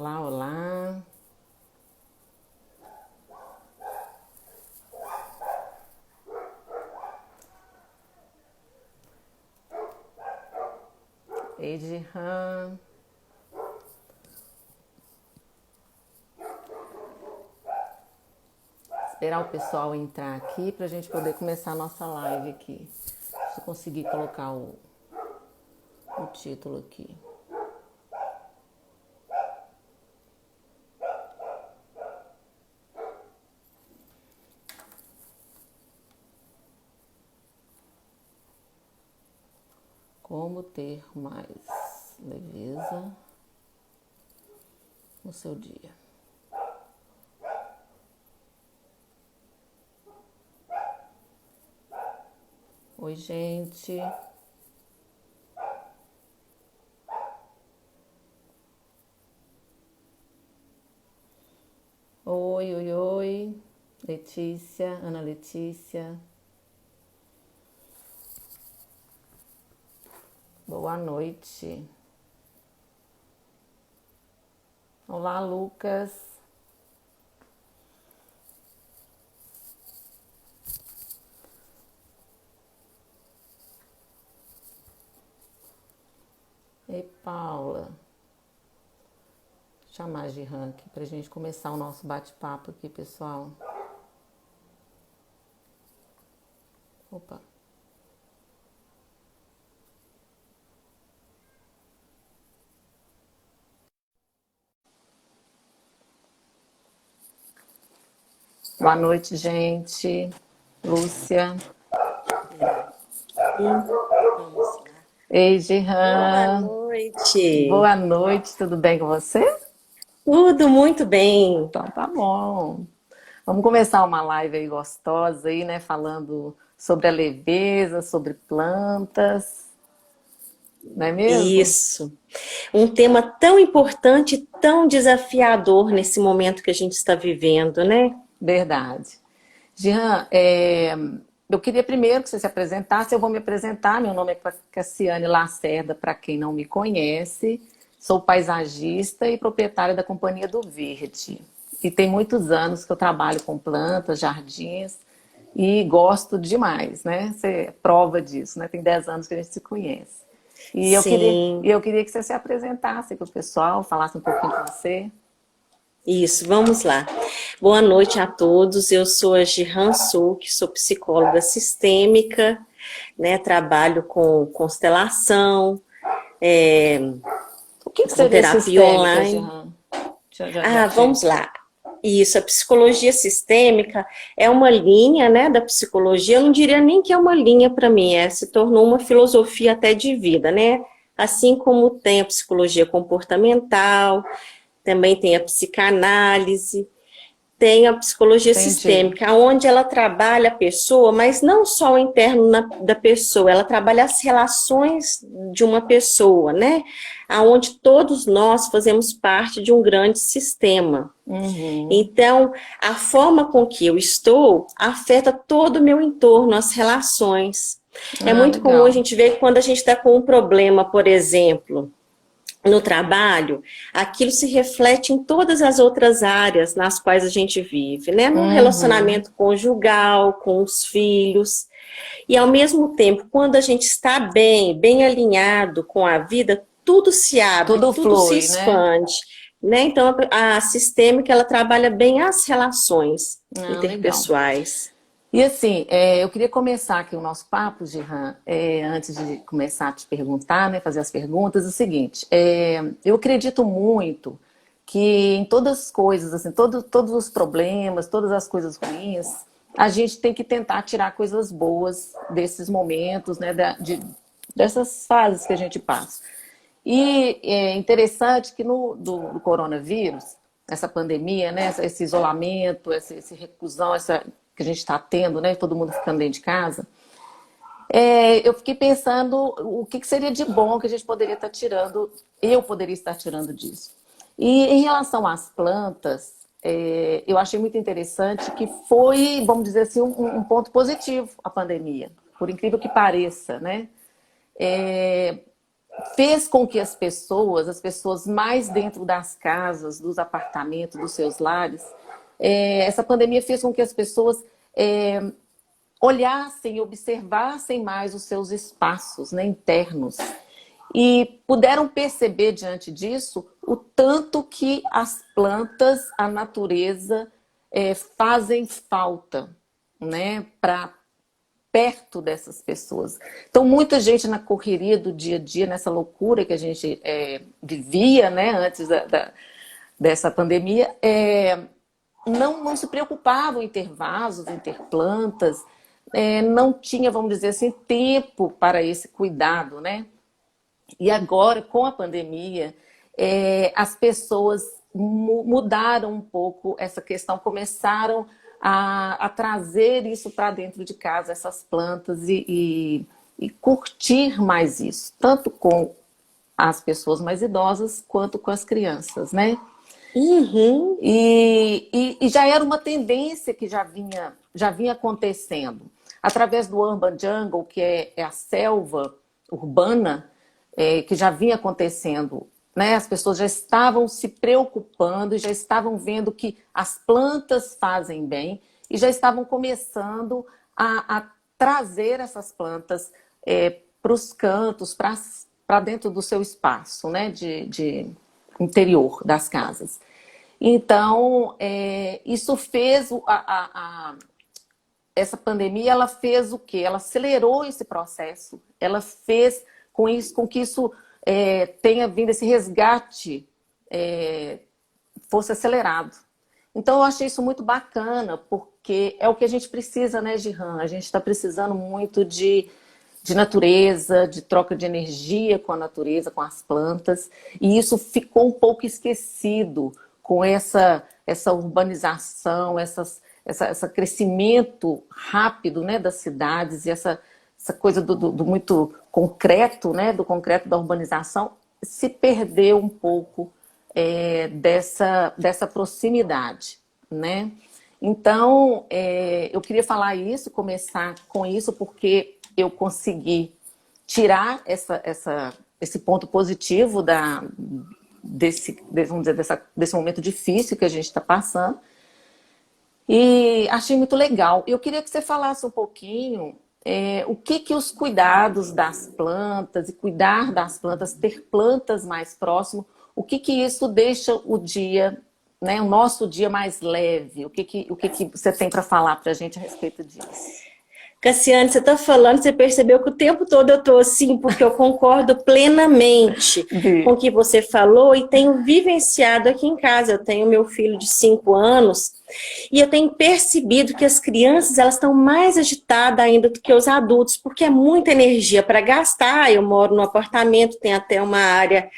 Olá, olá. Edihan. Esperar o pessoal entrar aqui para a gente poder começar a nossa live aqui. Deixa eu conseguir colocar o título aqui. Como ter mais leveza no seu dia. Oi, gente. Oi, oi, oi. Letícia, Ana Letícia. Boa noite. Olá, Lucas. Ei, Paula. Vou chamar de rank para a gente começar o nosso bate-papo aqui, pessoal. Opa. Boa noite, gente. Lúcia. Vamos lá. Ei, Boa Jehan. noite. Boa noite, tudo bem com você? Tudo muito bem. Então tá bom. Vamos começar uma live aí gostosa aí, né? Falando sobre a leveza, sobre plantas, não é mesmo? Isso. Um tema tão importante, tão desafiador nesse momento que a gente está vivendo, né? Verdade. Jean, eu queria primeiro que você se apresentasse. Eu vou me apresentar. Meu nome é Cassiane Lacerda, para quem não me conhece. Sou paisagista e proprietária da Companhia do Verde. E tem muitos anos que eu trabalho com plantas, jardins e gosto demais, né? Você é prova disso, né? Tem 10 anos que a gente se conhece. E Sim, eu queria que você se apresentasse para o pessoal, falasse um pouquinho com você. isso, vamos lá. Boa noite a todos. Eu sou a Gihan Suk, sou psicóloga sistêmica, né? Trabalho com constelação, O que que com seria terapia sistêmica, online. Jean? Já Vamos te... lá. Isso, a psicologia sistêmica é uma linha, né, da psicologia. Eu não diria nem que é uma linha para mim, se tornou uma filosofia até de vida, né? Assim como tem a psicologia comportamental, também tem a psicanálise, tem a psicologia Entendi. sistêmica, onde ela trabalha a pessoa, mas não só o interno da pessoa, ela trabalha as relações de uma pessoa, né? Aonde todos nós fazemos parte de um grande sistema. Uhum. Então, a forma com que eu estou afeta todo o meu entorno, as relações. É Ah, muito comum a legal. gente ver que quando a gente está com um problema, por exemplo, no trabalho, aquilo se reflete em todas as outras áreas nas quais a gente vive, né? No Uhum. relacionamento conjugal, com os filhos. E ao mesmo tempo, quando a gente está bem, bem alinhado com a vida, tudo se abre, Tudo tudo se flui, né? expande, né? Então a sistêmica ela trabalha bem as relações Ah, legal. interpessoais. E assim, eu queria começar aqui o nosso papo, Gihan, antes de começar a te perguntar, né, fazer as perguntas, é o seguinte, eu acredito muito que em todas as coisas, assim, todos os problemas, todas as coisas ruins, a gente tem que tentar tirar coisas boas desses momentos, né, dessas fases que a gente passa. E é interessante que do coronavírus, essa pandemia, né, esse isolamento, esse reclusão, que a gente está tendo, né, todo mundo ficando dentro de casa, eu fiquei pensando o que seria de bom que a gente poderia estar tirando, eu poderia estar tirando disso. E em relação às plantas, eu achei muito interessante que foi, vamos dizer assim, um ponto positivo a pandemia, por incrível que pareça, né? fez com que as pessoas mais dentro das casas, dos apartamentos, dos seus lares, essa pandemia fez com que as pessoas olhassem, observassem mais os seus espaços, né, internos. E puderam perceber, diante disso, o tanto que as plantas, a natureza, fazem falta, né, para perto dessas pessoas. Então, muita gente na correria do dia a dia, nessa loucura que a gente vivia, né, antes dessa pandemia, não se preocupavam em ter vasos, em ter plantas, não tinha, vamos dizer assim, tempo para esse cuidado, né? E agora, com a pandemia, as pessoas mudaram um pouco essa questão, começaram a trazer isso para dentro de casa, essas plantas, e curtir mais isso, tanto com as pessoas mais idosas quanto com as crianças, né? Uhum. E já era uma tendência que já vinha acontecendo. Através do Urban Jungle, que é a selva urbana, que já vinha acontecendo, né? As pessoas já estavam se preocupando e já estavam vendo que as plantas fazem bem e já estavam começando a trazer essas plantas para os cantos, para dentro do seu espaço, né? de interior das casas. Então, isso fez essa pandemia, ela fez o quê? Ela acelerou esse processo, ela fez com que isso tenha vindo, esse resgate fosse acelerado. Então, eu achei isso muito bacana, porque é o que a gente precisa, né, Gihan? A gente está precisando muito de natureza, de troca de energia com a natureza, com as plantas, e isso ficou um pouco esquecido com essa urbanização, esse crescimento rápido, né, das cidades, e essa coisa do muito concreto, né, do concreto da urbanização, se perdeu um pouco dessa proximidade, né? Então, eu queria falar isso, começar com isso, porque eu consegui tirar esse ponto positivo vamos dizer, desse momento difícil que a gente está passando. E achei muito legal. Eu queria que você falasse um pouquinho o que os cuidados das plantas e cuidar das plantas, ter plantas mais próximo, o que isso deixa o dia, né, o nosso dia mais leve? O que você tem para falar para a gente a respeito disso? Cassiane, você está falando, você percebeu que o tempo todo eu estou assim, porque eu concordo plenamente com o que você falou e tenho vivenciado aqui em casa. Eu tenho meu filho de 5 anos e eu tenho percebido que as crianças elas estão mais agitadas ainda do que os adultos, porque é muita energia para gastar. Eu moro num apartamento, tem até uma área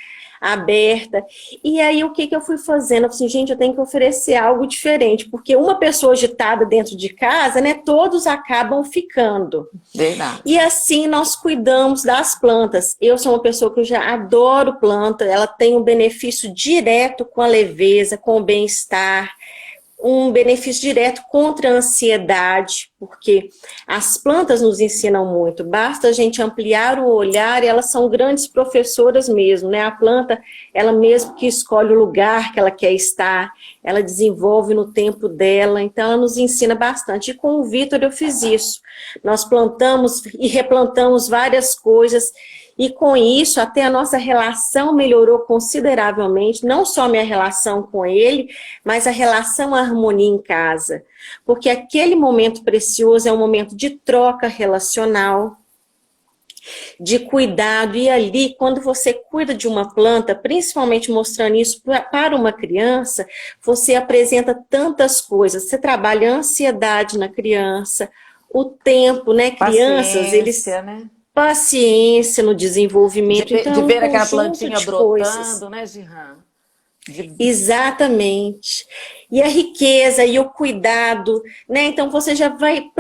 aberta. E aí, o que eu fui fazendo? Eu falei assim, gente, eu tenho que oferecer algo diferente, porque uma pessoa agitada dentro de casa, né, todos acabam ficando. Verdade. E assim nós cuidamos das plantas. Eu sou uma pessoa que eu já adoro planta, ela tem um benefício direto com a leveza, com o bem-estar, um benefício direto contra a ansiedade, porque as plantas nos ensinam muito, basta a gente ampliar o olhar e elas são grandes professoras mesmo, né? A planta, ela mesmo que escolhe o lugar que ela quer estar, ela desenvolve no tempo dela, então ela nos ensina bastante. E com o Vitor eu fiz isso, nós plantamos e replantamos várias coisas, e com isso, até a nossa relação melhorou consideravelmente, não só a minha relação com ele, mas a relação, a harmonia em casa. Porque aquele momento precioso é um momento de troca relacional, de cuidado. E ali, quando você cuida de uma planta, principalmente mostrando isso para uma criança, você apresenta tantas coisas. Você trabalha a ansiedade na criança, o tempo, né? Crianças, eles... né? Paciência no desenvolvimento. De ver aquela plantinha brotando, né, Gihan? Exatamente. E a riqueza e o cuidado, né? Então você já vai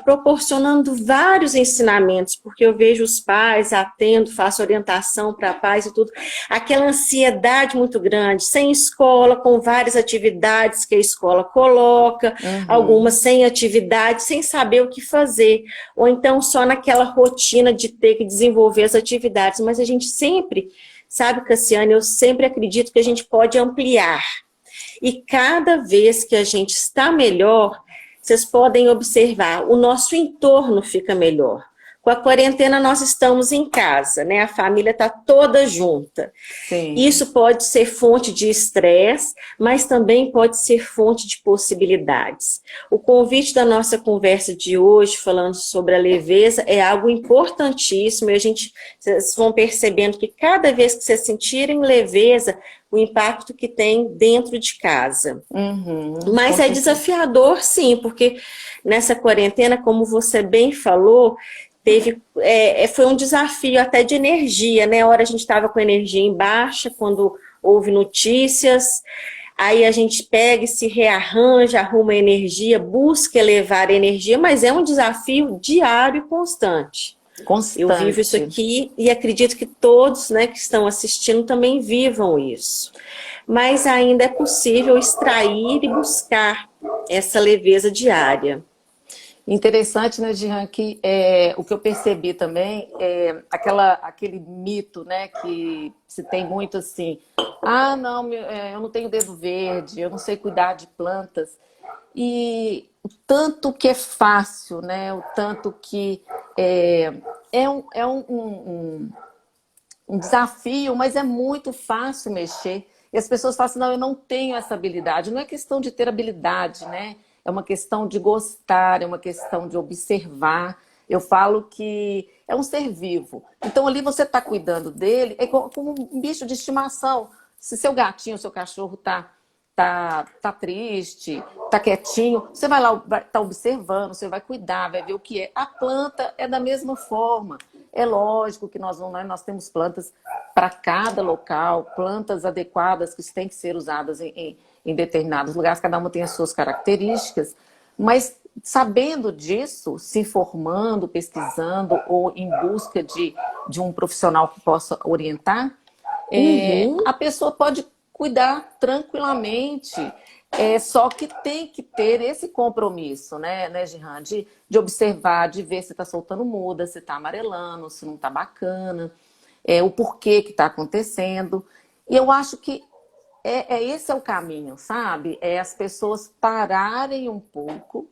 proporcionando vários ensinamentos, porque eu vejo os pais, atendo, faço orientação para pais e tudo, aquela ansiedade muito grande, sem escola, com várias atividades que a escola coloca, algumas sem atividade, sem saber o que fazer, ou então só naquela rotina de ter que desenvolver as atividades, mas a gente sempre, sabe, Cassiane, eu sempre acredito que a gente pode ampliar. E cada vez que a gente está melhor, vocês podem observar, o nosso entorno fica melhor. Com a quarentena nós estamos em casa, né? A família está toda junta. Sim. Isso pode ser fonte de estresse, mas também pode ser fonte de possibilidades. O convite da nossa conversa de hoje, falando sobre a leveza, é algo importantíssimo. E vocês vão percebendo que cada vez que vocês sentirem leveza, o impacto que tem dentro de casa. Mas é desafiador, sim, porque nessa quarentena, como você bem falou, foi um desafio até de energia, né? A hora a gente estava com energia em baixa, quando houve notícias, aí a gente pega e se rearranja, arruma energia, busca elevar a energia, mas é um desafio diário e constante. Eu vivo isso aqui e acredito que todos, né, que estão assistindo também vivam isso. Mas ainda é possível extrair e buscar essa leveza diária. Interessante, né, Jean, que o que eu percebi também é aquele mito, né, que se tem muito assim, não, eu não tenho dedo verde, eu não sei cuidar de plantas. E o tanto que é fácil, né, o tanto que um desafio, mas é muito fácil mexer. E as pessoas falam assim, não, eu não tenho essa habilidade. Não é questão de ter habilidade, né? É uma questão de gostar, é uma questão de observar. Eu falo que é um ser vivo. Então ali você está cuidando dele, é como um bicho de estimação. Se seu gatinho, seu cachorro tá triste, tá quietinho, você vai lá, tá observando, você vai cuidar, vai ver o que é. A planta é da mesma forma. É lógico que nós temos plantas para cada local, plantas adequadas que têm que ser usadas em determinados lugares, cada uma tem as suas características, mas sabendo disso, se informando, pesquisando ou em busca de um profissional que possa orientar, a pessoa pode cuidar tranquilamente, só que tem que ter esse compromisso, né, Jean, de observar, de ver se está soltando muda, se está amarelando, se não está bacana, o porquê que está acontecendo. E eu acho que esse é o caminho, sabe? É as pessoas pararem um pouco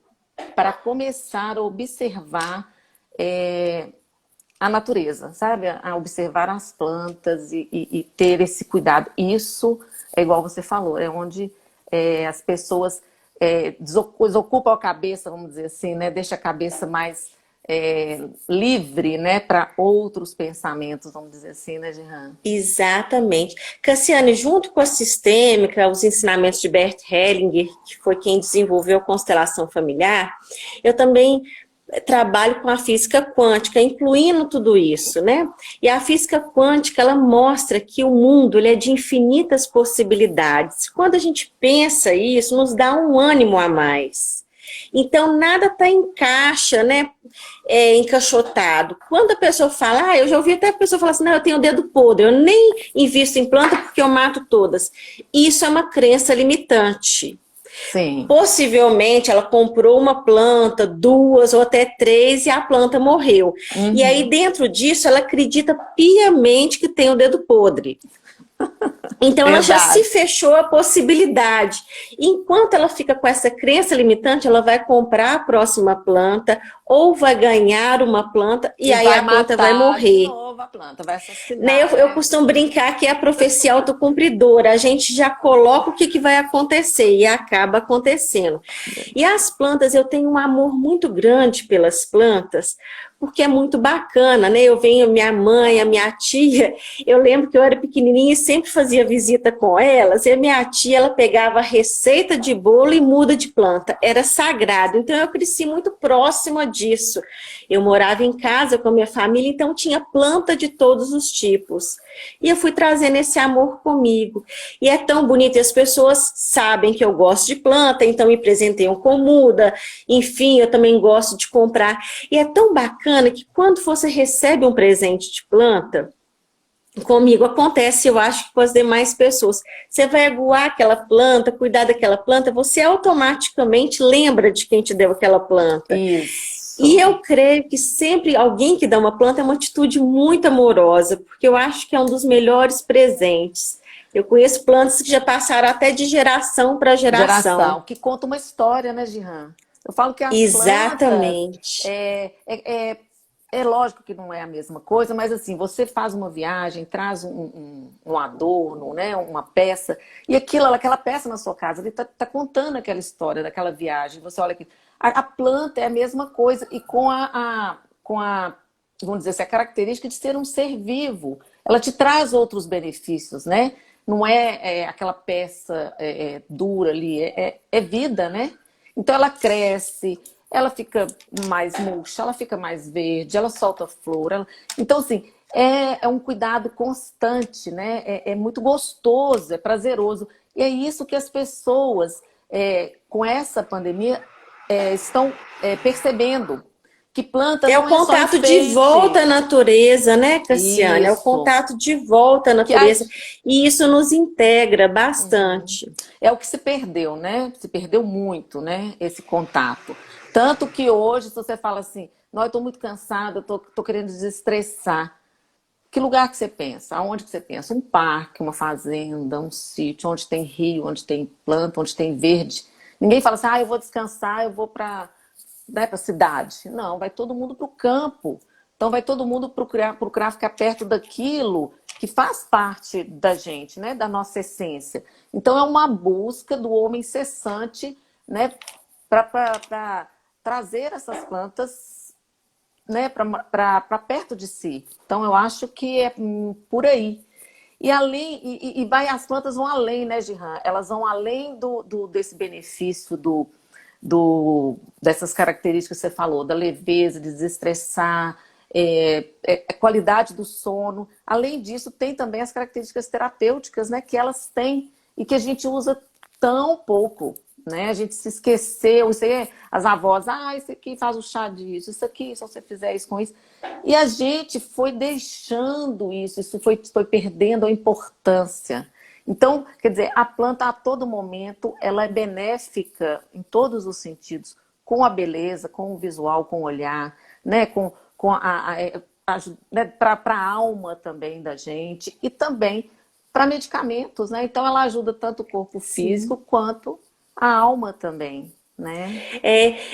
para começar a observar a natureza, sabe? A observar as plantas e ter esse cuidado. Isso é igual você falou, é onde as pessoas desocupam a cabeça, vamos dizer assim, né? Deixa a cabeça mais livre, né? Para outros pensamentos, vamos dizer assim, né, Jean? Exatamente. Cassiane, junto com a sistêmica, os ensinamentos de Bert Hellinger, que foi quem desenvolveu a constelação familiar, eu também trabalho com a física quântica, incluindo tudo isso, né? E a física quântica, ela mostra que o mundo ele é de infinitas possibilidades. Quando a gente pensa isso, nos dá um ânimo a mais. Então, nada está em caixa, né? Encaixotado. Quando a pessoa fala, eu já ouvi até a pessoa falar assim, não, eu tenho o dedo podre, eu nem invisto em planta porque eu mato todas. Isso é uma crença limitante. Sim. Possivelmente ela comprou uma planta, 2 ou até 3 e a planta morreu. E aí dentro disso ela acredita piamente que tem o dedo podre. Então ela já se fechou a possibilidade. Enquanto ela fica com essa crença limitante, ela vai comprar a próxima planta ou vai ganhar uma planta e aí a planta vai morrer. De novo, a planta vai assassinar, eu costumo brincar que é a profecia autocumpridora. A gente já coloca o que vai acontecer e acaba acontecendo. E as plantas, eu tenho um amor muito grande pelas plantas, porque é muito bacana, né? Eu venho, minha mãe, a minha tia, eu lembro que eu era pequenininha e sempre fazia visita com elas, e a minha tia, ela pegava receita de bolo e muda de planta, era sagrado, então eu cresci muito próxima disso. Eu morava em casa com a minha família, então tinha planta de todos os tipos, e eu fui trazendo esse amor comigo, e é tão bonito, e as pessoas sabem que eu gosto de planta, então me presenteiam com muda, enfim, eu também gosto de comprar, e é tão bacana que quando você recebe um presente de planta, comigo acontece, eu acho que com as demais pessoas, você vai aguar aquela planta, cuidar daquela planta, você automaticamente lembra de quem te deu aquela planta. Isso. E eu creio que sempre alguém que dá uma planta é uma atitude muito amorosa, porque eu acho que é um dos melhores presentes. Eu conheço plantas que já passaram até de geração para geração. Que conta uma história, né, Gihan? Eu falo que as plantas, Exatamente. é lógico que não é a mesma coisa, mas assim, você faz uma viagem, traz um adorno, né, uma peça, e aquela peça na sua casa, ele tá contando aquela história daquela viagem. Você olha aqui, a planta é a mesma coisa, e com a, vamos dizer assim, a característica de ser um ser vivo. Ela te traz outros benefícios, né? Não é aquela peça dura ali, é vida, né? Então ela cresce, ela fica mais murcha, ela fica mais verde, ela solta flor. Então, assim, é um cuidado constante, né? É muito gostoso, é prazeroso. E é isso que as pessoas, com essa pandemia, estão percebendo. Que planta É o não é só contato de enfeite. volta à natureza, né, Cassiane? É o Isso. contato de volta à Que a natureza. E isso nos integra bastante. É o que se perdeu, né? Se perdeu muito, né? Esse contato. Tanto que hoje, se você fala assim, não, eu estou muito cansada, eu tô querendo desestressar. Que lugar que você pensa? Aonde que você pensa? Um parque, uma fazenda, um sítio, onde tem rio, onde tem planta, onde tem verde. Ninguém fala assim, eu vou descansar, eu vou para, né, para a cidade. Não, vai todo mundo para o campo. Então vai todo mundo procurar ficar perto daquilo que faz parte da gente, né, da nossa essência. Então é uma busca do homem incessante, né, para trazer essas plantas, né, para perto de si. Então eu acho que é por aí. E além, as plantas vão além, né, Gihan? Elas vão além desse benefício dessas características que você falou, da leveza, de desestressar, a qualidade do sono. Além disso, tem também as características terapêuticas, né, que elas têm e que a gente usa tão pouco, né? A gente se esqueceu, as avós, isso aqui faz o chá disso, isso aqui, se você fizer isso com isso. E a gente foi deixando isso foi perdendo a importância. Então, quer dizer, a planta a todo momento, ela é benéfica em todos os sentidos, com a beleza, com o visual, com o olhar, né? Né? Para a alma também da gente e também para medicamentos, né? Então ela ajuda tanto o corpo físico Sim. quanto a alma também, né?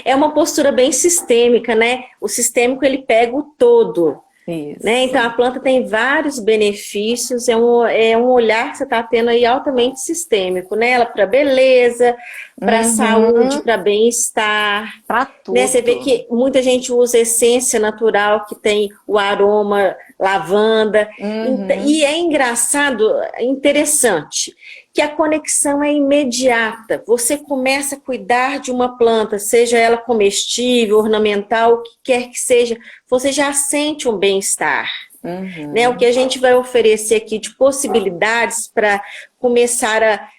É uma postura bem sistêmica, né? O sistêmico, ele pega o todo. Isso. Né? Então, a planta tem vários benefícios, é um olhar que você está tendo aí altamente sistêmico, né? Ela para beleza, para saúde, para bem-estar. Para tudo. Né? Você vê que muita gente usa essência natural, que tem o aroma lavanda. E é engraçado, interessante, que a conexão é imediata. Você começa a cuidar de uma planta, seja ela comestível, ornamental, o que quer que seja, você já sente um bem-estar. Né? O que a gente vai oferecer aqui de possibilidades para começar a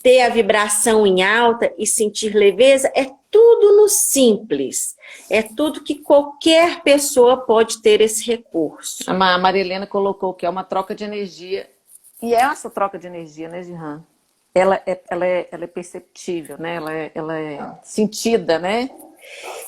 ter a vibração em alta e sentir leveza é tudo no simples. É tudo que qualquer pessoa pode ter esse recurso. A Maria Helena colocou que é uma troca de energia. E essa troca de energia, né, Gihan? Ela é perceptível, né? Ela é sentida, né?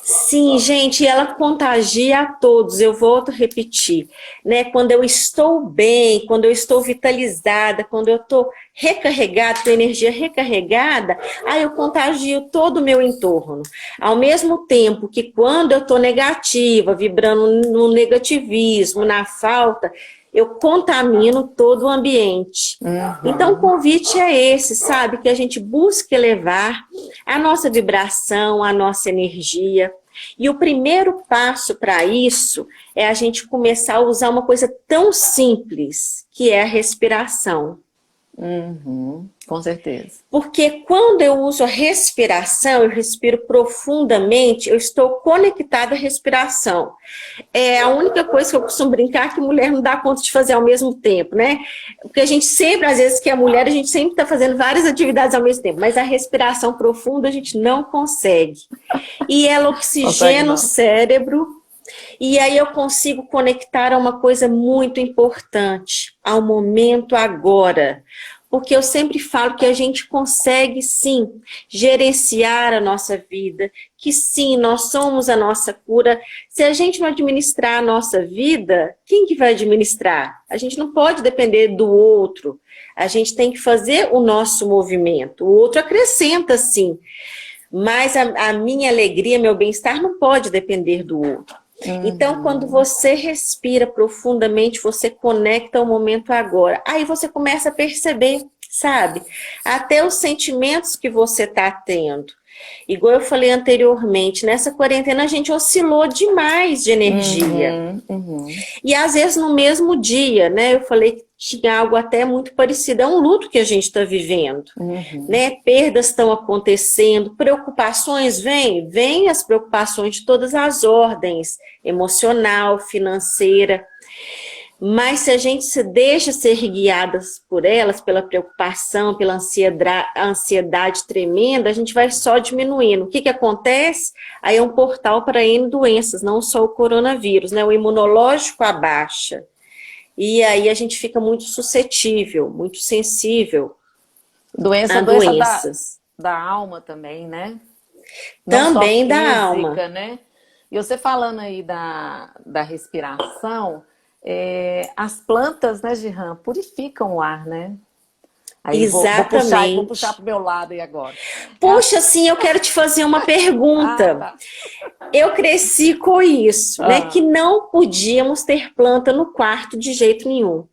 Sim, gente, ela contagia a todos, eu volto a repetir, né? Quando eu estou bem, quando eu estou vitalizada, quando eu estou recarregada, com energia recarregada, aí eu contagio todo o meu entorno. Ao mesmo tempo que quando eu estou negativa, vibrando no negativismo, na falta, eu contamino todo o ambiente. Então, o convite é esse, sabe? Que a gente busque elevar a nossa vibração, a nossa energia. E o primeiro passo para isso é a gente começar a usar uma coisa tão simples, que é a respiração. Uhum, com certeza. Porque quando eu uso a respiração, eu respiro profundamente, eu estou conectada à respiração. É a única coisa que eu costumo brincar que mulher não dá conta de fazer ao mesmo tempo, né? Porque a gente sempre, às vezes, que é mulher, a gente sempre está fazendo várias atividades ao mesmo tempo, mas a respiração profunda a gente não consegue. E ela Consegue oxigena o não? cérebro, e aí eu consigo conectar a uma coisa muito importante, ao momento agora. Porque eu sempre falo que a gente consegue, sim, gerenciar a nossa vida, que sim, nós somos a nossa cura. Se a gente não administrar a nossa vida, quem que vai administrar? A gente não pode depender do outro. A gente tem que fazer o nosso movimento. O outro acrescenta, sim. Mas a minha alegria, meu bem-estar não pode depender do outro. Então, quando Uhum. você respira profundamente, você conecta ao momento agora. Aí você começa a perceber, sabe? Até os sentimentos que você está tendo. Igual eu falei anteriormente, nessa quarentena a gente oscilou demais de energia. Uhum, uhum. E às vezes no mesmo dia, né? Eu falei que tinha algo até muito parecido. É um luto que a gente está vivendo, Uhum. né? Perdas estão acontecendo, preocupações vêm as preocupações de todas as ordens, emocional, financeira. Mas se a gente se deixa ser guiadas por elas, pela preocupação, pela ansiedade tremenda, a gente vai só diminuindo. O que acontece? Aí é um portal para N doenças, não só o coronavírus, né? O imunológico abaixa. E aí a gente fica muito suscetível, muito sensível a Doença doenças. da alma também, né? Não só Também da alma. física, né? E você falando aí da respiração, as plantas, né, Gihan, purificam o ar, né? Aí vou puxar Exatamente. para o meu lado aí agora. Puxa, sim, eu quero te fazer uma Ah, pergunta. tá. Eu cresci com isso, né? Que Ah, não podíamos ter planta no quarto de jeito nenhum.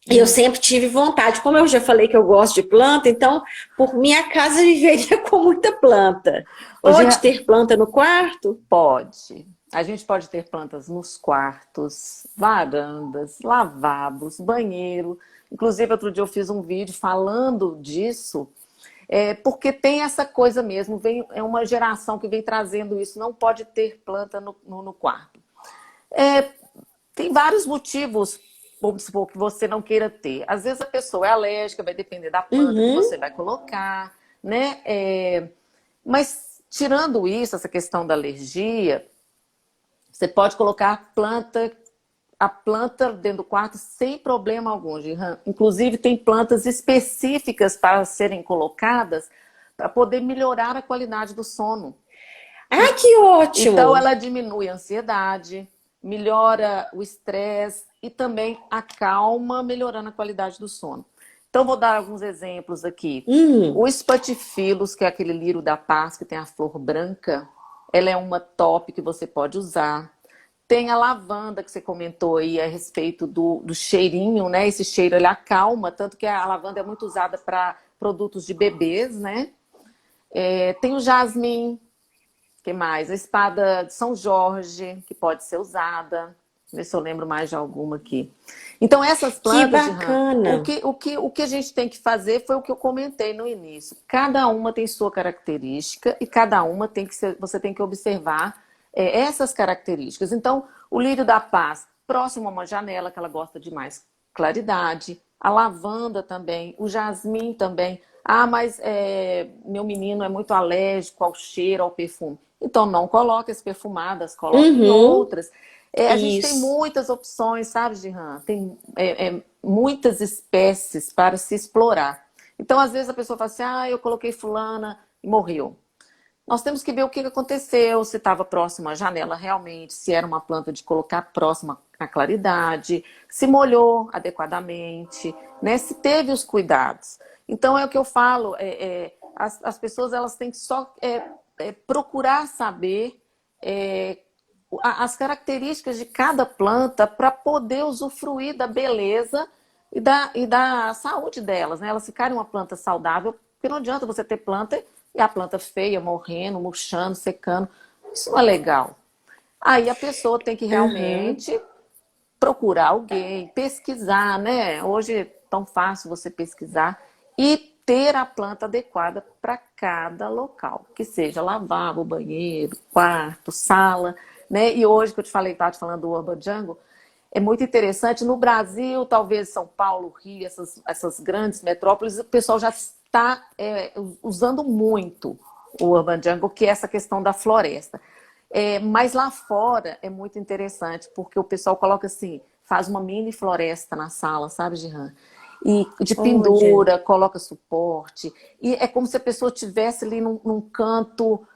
E eu hum, sempre tive vontade, como eu já falei que eu gosto de planta, então por minha casa viveria com muita planta. hoje Pode ter planta no quarto? pode. A gente pode ter plantas nos quartos, varandas, lavabos, banheiro. Inclusive, outro dia eu fiz um vídeo falando disso, porque tem essa coisa mesmo, é uma geração que vem trazendo isso, não pode ter planta no quarto. É, tem vários motivos, vamos supor, que você não queira ter. Às vezes a pessoa é alérgica, vai depender da planta que Uhum. você vai colocar, né? Mas tirando isso, essa questão da alergia, você pode colocar a planta dentro do quarto sem problema algum, Gihan. Inclusive, tem plantas específicas para serem colocadas para poder melhorar a qualidade do sono. Ah, que Então, ótimo! ela diminui a ansiedade, melhora o estresse e também acalma, melhorando a qualidade do sono. Então, vou dar alguns exemplos aqui. Hum. O espatifilus, que é aquele lírio da paz que tem a flor branca, ela é uma top que você pode usar. Tem a lavanda que você comentou aí a respeito do cheirinho, né? Esse cheiro ele acalma, tanto que a lavanda é muito usada para produtos de bebês, né? Tem o jasmim, que mais? A espada de São Jorge, que pode ser usada. Ver se eu lembro mais de alguma aqui. Então, essas Que plantas, Gihan, bacana! o que a gente tem que fazer foi o que eu comentei no início. Cada uma tem sua característica e cada uma você tem que observar essas características. Então, o lírio da paz, próximo a uma janela, que ela gosta de mais claridade. A lavanda também, o jasmim também. Ah, mas meu menino é muito alérgico ao cheiro, ao perfume. Então, não coloque as perfumadas, coloque Uhum. outras. A gente tem Isso. muitas opções, sabe, Gihan? Tem muitas espécies para se explorar. Então, às vezes a pessoa fala assim, eu coloquei fulana e morreu. Nós temos que ver o que aconteceu, se estava próximo à janela realmente, se era uma planta de colocar próxima à claridade, se molhou adequadamente, né? Se teve os cuidados. Então é o que eu falo, as pessoas elas têm que só procurar saber as características de cada planta para poder usufruir da beleza e da saúde delas, né? Elas ficarem uma planta saudável, porque não adianta você ter planta e a planta feia, morrendo, murchando, secando. Isso não é legal. Aí a pessoa tem que Uhum. realmente procurar alguém, pesquisar, né? Hoje é tão fácil você pesquisar e ter a planta adequada para cada local, que seja lavabo, banheiro, quarto, sala, né? E hoje que eu te falei, estava te falando do Urban Jungle, é muito interessante. No Brasil, talvez São Paulo, Rio, essas grandes metrópoles, o pessoal já está usando muito o Urban Jungle, que é essa questão da floresta. Mas lá fora é muito interessante, porque o pessoal coloca assim, faz uma mini floresta na sala, sabe, Giran? E de Olha. pendura, coloca suporte. E é como se a pessoa estivesse ali num canto,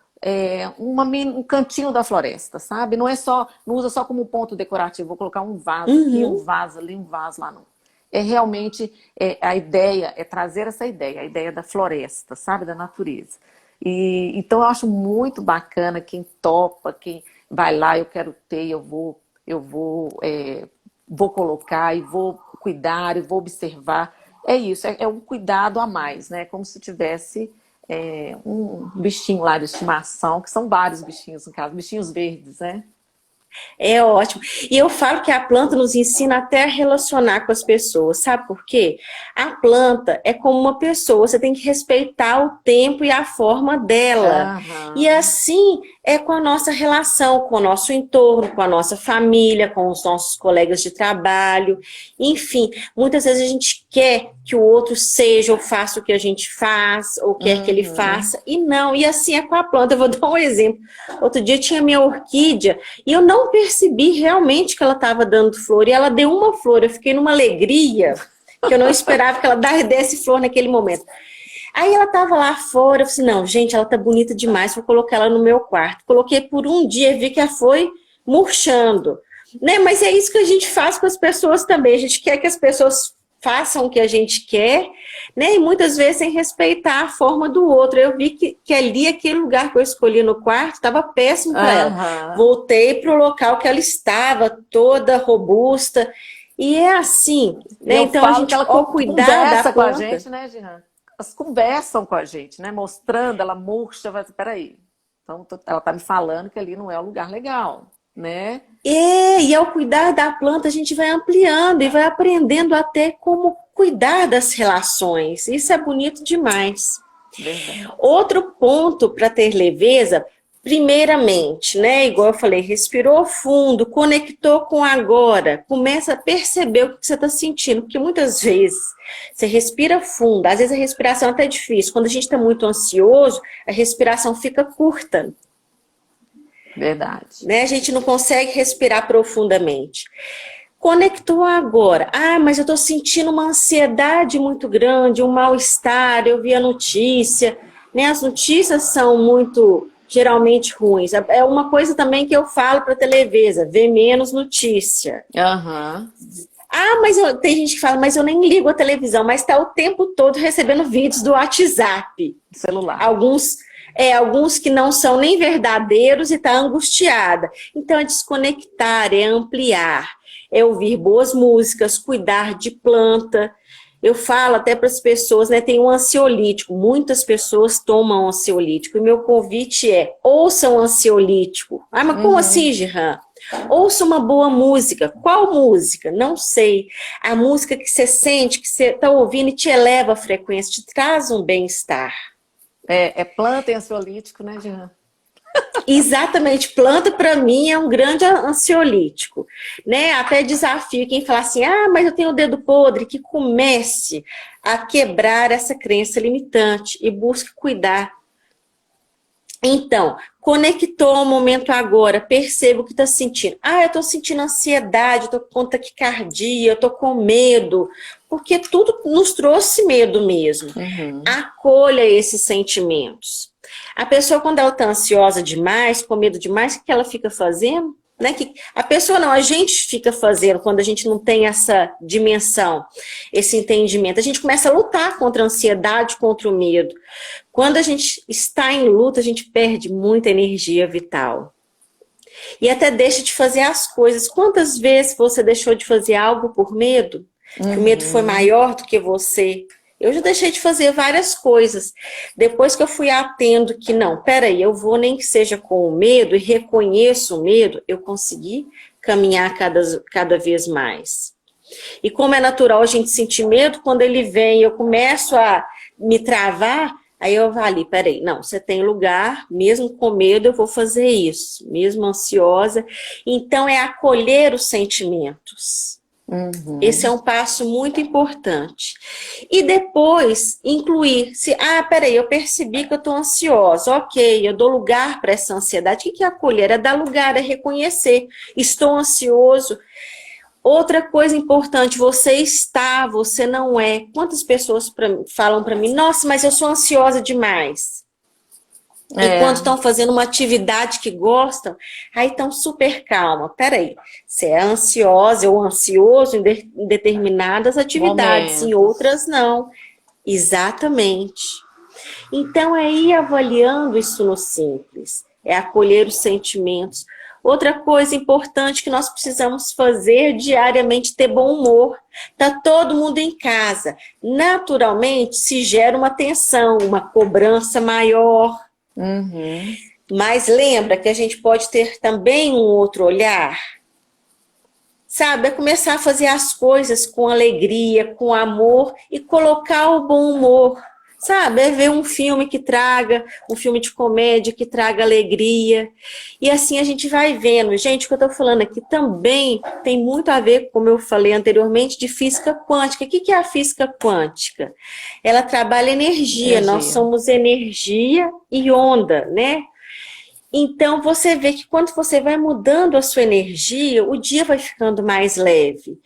um cantinho da floresta, sabe? Não é só, não usa só como ponto decorativo, vou colocar um vaso aqui, um Uhum. vaso ali, um vaso lá, não. É realmente a ideia, é trazer essa ideia, a ideia da floresta, sabe? Da natureza. Então eu acho muito bacana quem topa, quem vai lá, eu quero ter, vou colocar e vou cuidar e vou observar. É isso, é um cuidado a mais, né? Como se tivesse um bichinho lá de estimação, que são vários bichinhos, no caso, bichinhos verdes, né? É ótimo. E eu falo que a planta nos ensina até a relacionar com as pessoas, sabe por quê? A planta é como uma pessoa, você tem que respeitar o tempo e a forma dela. E Aham. assim é com a nossa relação, com o nosso entorno, com a nossa família, com os nossos colegas de trabalho. Enfim, muitas vezes a gente quer que o outro seja ou faça o que a gente faz, ou quer que ele Uhum. faça, e não. E assim é com a planta. Eu vou dar um exemplo. Outro dia tinha minha orquídea. E eu não percebi realmente que ela estava dando flor. E ela deu uma flor. Eu fiquei numa alegria que eu não esperava que ela desse flor naquele momento. Aí ela estava lá fora. Eu falei assim, não, gente, ela tá bonita demais. Vou colocar ela no meu quarto. Coloquei por um dia e vi que ela foi murchando. Né? Mas é isso que a gente faz com as pessoas também. A gente quer que as pessoas façam o que a gente quer, né? E muitas vezes sem respeitar a forma do outro. Eu vi que ali, aquele lugar que eu escolhi no quarto, estava péssimo para ela. Aham. Voltei para o local que ela estava, toda robusta. E é assim, E né? eu Então a falo que gente, ela ao cuidar da conversa com a planta, gente, né, Jean? Elas conversam com a gente, né? Mostrando, ela murcha, vai, peraí. Então, ela tá me falando que ali não é o lugar legal, né? e ao cuidar da planta, a gente vai ampliando e vai aprendendo até como cuidar das relações. Isso é bonito demais. Verdade. Outro ponto para ter leveza, primeiramente, né? Igual eu falei, respirou fundo, conectou com agora, começa a perceber o que você está sentindo, porque muitas vezes você respira fundo, às vezes a respiração é até difícil. Quando a gente está muito ansioso, a respiração fica curta, Verdade. né? A gente não consegue respirar profundamente. Conectou agora. Ah, mas eu estou sentindo uma ansiedade muito grande, um mal-estar, eu vi a notícia, né? As notícias são muito, geralmente, ruins. É uma coisa também que eu falo para a Televisa, vê menos notícia. Aham. Ah, tem gente que fala, mas eu nem ligo a televisão, mas está o tempo todo recebendo vídeos do WhatsApp. Celular. Alguns que não são nem verdadeiros e está angustiada. Então, é desconectar, é ampliar, é ouvir boas músicas, cuidar de planta. Eu falo até para as pessoas, né? Tem um ansiolítico, muitas pessoas tomam ansiolítico, e meu convite é: ouçam ansiolítico. Ah, mas como Uhum. assim, Gerran? Ouça uma boa música. Qual música? Não sei. A música que você sente, que você está ouvindo e te eleva a frequência, te traz um bem-estar. É planta e ansiolítico, né, Jean? Exatamente, planta para mim é um grande ansiolítico, né? Até desafio quem fala assim: "Ah, mas eu tenho o dedo podre", que comece a quebrar essa crença limitante e busque cuidar. Então, conectou ao momento agora, perceba o que está sentindo. Ah, eu estou sentindo ansiedade, estou com taquicardia, eu estou com medo, porque tudo nos trouxe medo mesmo. Uhum. Acolha esses sentimentos. A pessoa, quando ela está ansiosa demais, com medo demais, o que ela fica fazendo? Né? Que a pessoa não, a gente fica fazendo quando a gente não tem essa dimensão, esse entendimento. A gente começa a lutar contra a ansiedade, contra o medo. Quando a gente está em luta, a gente perde muita energia vital. E até deixa de fazer as coisas. Quantas vezes você deixou de fazer algo por medo? Que o medo foi Uhum. maior do que você. Eu já deixei de fazer várias coisas. Depois que eu fui atendo que, não, peraí, eu vou nem que seja com o medo e reconheço o medo, eu consegui caminhar cada vez mais. E como é natural a gente sentir medo, quando ele vem, eu começo a me travar, aí eu avali, peraí, não, você tem lugar, mesmo com medo eu vou fazer isso, mesmo ansiosa. Então é acolher os sentimentos. Esse é um passo muito importante. E depois incluir, peraí, eu percebi que eu estou ansiosa, ok, eu dou lugar para essa ansiedade. O que é acolher? É dar lugar, é reconhecer, estou ansioso. Outra coisa importante, você está, você não é. Quantas pessoas falam para mim, nossa, mas eu sou ansiosa demais. E quando estão fazendo uma atividade que gostam, aí estão super calma. Peraí, você é ansiosa ou ansioso em determinadas atividades, em outras não. Exatamente. Então é ir avaliando isso no simples, é acolher os sentimentos. Outra coisa importante que nós precisamos fazer diariamente, ter bom humor. Tá todo mundo em casa. Naturalmente, se gera uma tensão, uma cobrança maior. Mas lembra que a gente pode ter também um outro olhar? Sabe, é começar a fazer as coisas com alegria, com amor e colocar o bom humor. Sabe, é ver um filme que traga, um filme de comédia que traga alegria. E assim a gente vai vendo. Gente, o que eu estou falando aqui também tem muito a ver, como eu falei anteriormente, de física quântica. O que é a física quântica? Ela trabalha energia. Nós somos energia e onda, né? Então, você vê que quando você vai mudando a sua energia, o dia vai ficando mais leve.